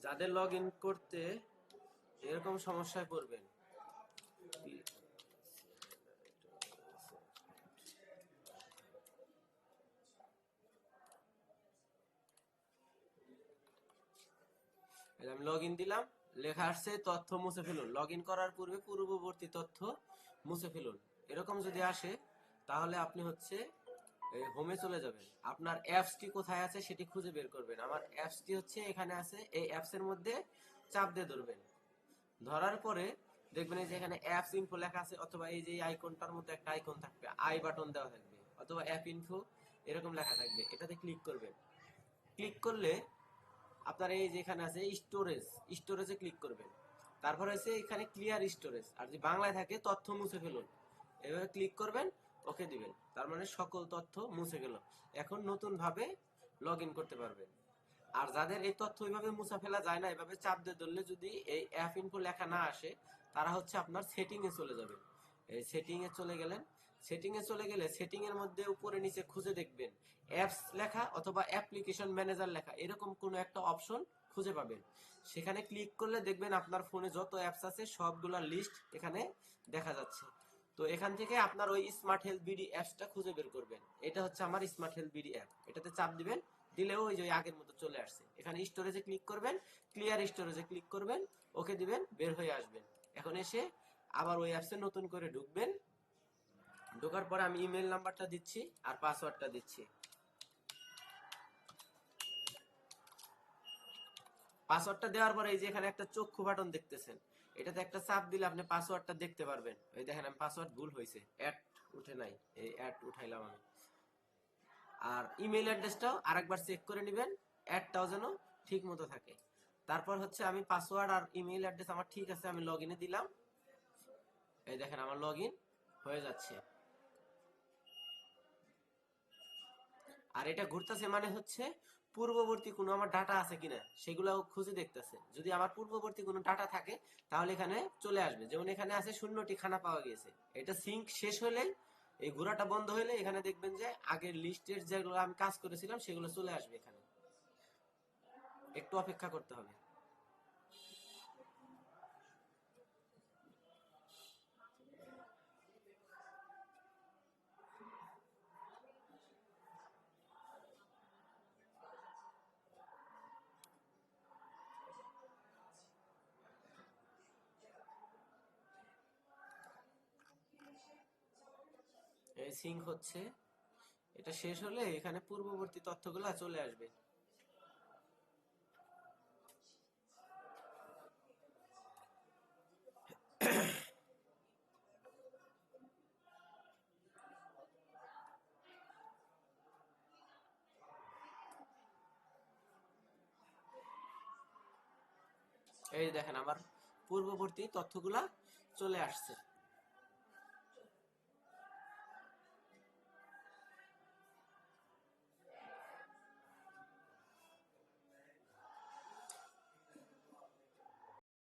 যাদের log in করতে এরকম সমস্যায় পড়বেন, আমি লগ ইন দিলাম, লেখা আসছে তথ্য মুছে ফেলুন, লগ ইন করার পূর্বে পূর্ববর্তী তথ্য মুছে ফেলুন। এরকম যদি আসে তাহলে আপনি হচ্ছে হোমে চলে যাবেন, আপনার অ্যাপসটি কোথায় আছে সেটি খুঁজে বের করবেন। আমার অ্যাপসটি হচ্ছে এখানে আছে, এই অ্যাপসের মধ্যে চাপ দিয়ে ধরবেন। ধরার পরে দেখবেন এই যে এখানে অ্যাপস ইনফো লেখা আছে, অথবা এই যে আইকনটার মতো একটা আইকন থাকবে, আই বাটন দেওয়া থাকবে, অথবা অ্যাপ ইনফো এরকম লেখা থাকবে, এটাতে ক্লিক করবেন। ক্লিক করলে আপনার এই যে এখানে আছে স্টোরেজ, স্টোরেজে ক্লিক করবেন। তারপর হচ্ছে এখানে ক্লিয়ার স্টোরেজ, আর যদি বাংলায় থাকে তথ্য মুছে ফেলুন, এভাবে ক্লিক করবেন, ওকে দিবেন। তার মানে সকল তথ্য মুছে গেল। এখন নতুন ভাবে লগ ইন করতে পারবেন। আর যাদের এই তথ্য ওইভাবে মুছা ফেলা যায় না, এভাবে চাপ দিয়ে ধরলে যদি এই অ্যাপ ইনফো লেখা না আসে, তারা হচ্ছে আপনার সেটিং এ চলে যাবে। এই সেটিং এ চলে গেলেন, সেটিং এ চলে গেলে সেটিং এর মধ্যে উপরে নিচে খুঁজে দেখবেন অ্যাপস লেখা অথবা অ্যাপ্লিকেশন ম্যানেজার লেখা, এরকম কোনো একটা অপশন খুঁজে পাবেন। সেখানে ক্লিক করলে দেখবেন আপনার ফোনে যত অ্যাপস আছে সবগুলা লিস্ট এখানে দেখা যাচ্ছে। তো এখান থেকে আপনার ওই স্মার্ট হেলথ বিডি অ্যাপসটা খুঁজে বের করবেন। এটা হচ্ছে আমার স্মার্ট হেলথ বিডি অ্যাপ, এটাতে চাপ দিবেন, দিলেও ওই যে আগের মতো চলে আসছে। এখানে স্টোরেজে ক্লিক করবেন, ক্লিয়ার স্টোরেজে ক্লিক করবেন, ওকে দিবেন, বের হয়ে আসবেন। এখন এসে আবার ওই অ্যাপসে নতুন করে ঢুকবেন। ঢোকার পরে আমি ইমেল নাম্বারটা দিচ্ছি আর পাসওয়ার্ডটা দিচ্ছি। পাসওয়ার্ডটা দেওয়ার পরে এই যে এখানে একটা চক্ষু বাটন দেখতেছেন, এটাতে একটা চাপ দিলে আপনি পাসওয়ার্ডটা দেখতে পারবেন। এই দেখেন আমি পাসওয়ার্ড ভুল হয়েছে, অ্যাড উঠে নাই, এই অ্যাড উঠাইলাম আমি। আর ইমেল অ্যাড্রেসটাও আরেকবার চেক করে নেবেন, অ্যাডটাও যেন ঠিক মতো থাকে। তারপর হচ্ছে আমি পাসওয়ার্ড আর ইমেল অ্যাড্রেস আমার ঠিক আছে, আমি লগ ইনে দিলাম। এই দেখেন আমার লগ ইন হয়ে যাচ্ছে। আর এটা ঘুরতেছে মানে হচ্ছে পূর্ববর্তী কোনো আমার ডাটা আছে কিনা সেগুলো খুঁজে দেখতেছে। যদি আমার পূর্ববর্তী কোনো ডাটা থাকে তাহলে এখানে চলে আসবে। যেমন এখানে আছে 0টি খানা পাওয়া গিয়েছে, এটা সিঙ্ক শেষ হলে, এই ঘোরাটা বন্ধ হলে এখানে দেখবেন যে আগের লিস্টের যেগুলো আমি কাজ করেছিলাম সেগুলো চলে আসবে এখানে। একটু অপেক্ষা করতে হবে। এই সিঙ্ক হচ্ছে, এটা শেষ হলে এখানে পূর্ববর্তী তথ্যগুলো চলে আসবে। এই দেখেন আমার পূর্ববর্তী তথ্যগুলা চলে আসছে।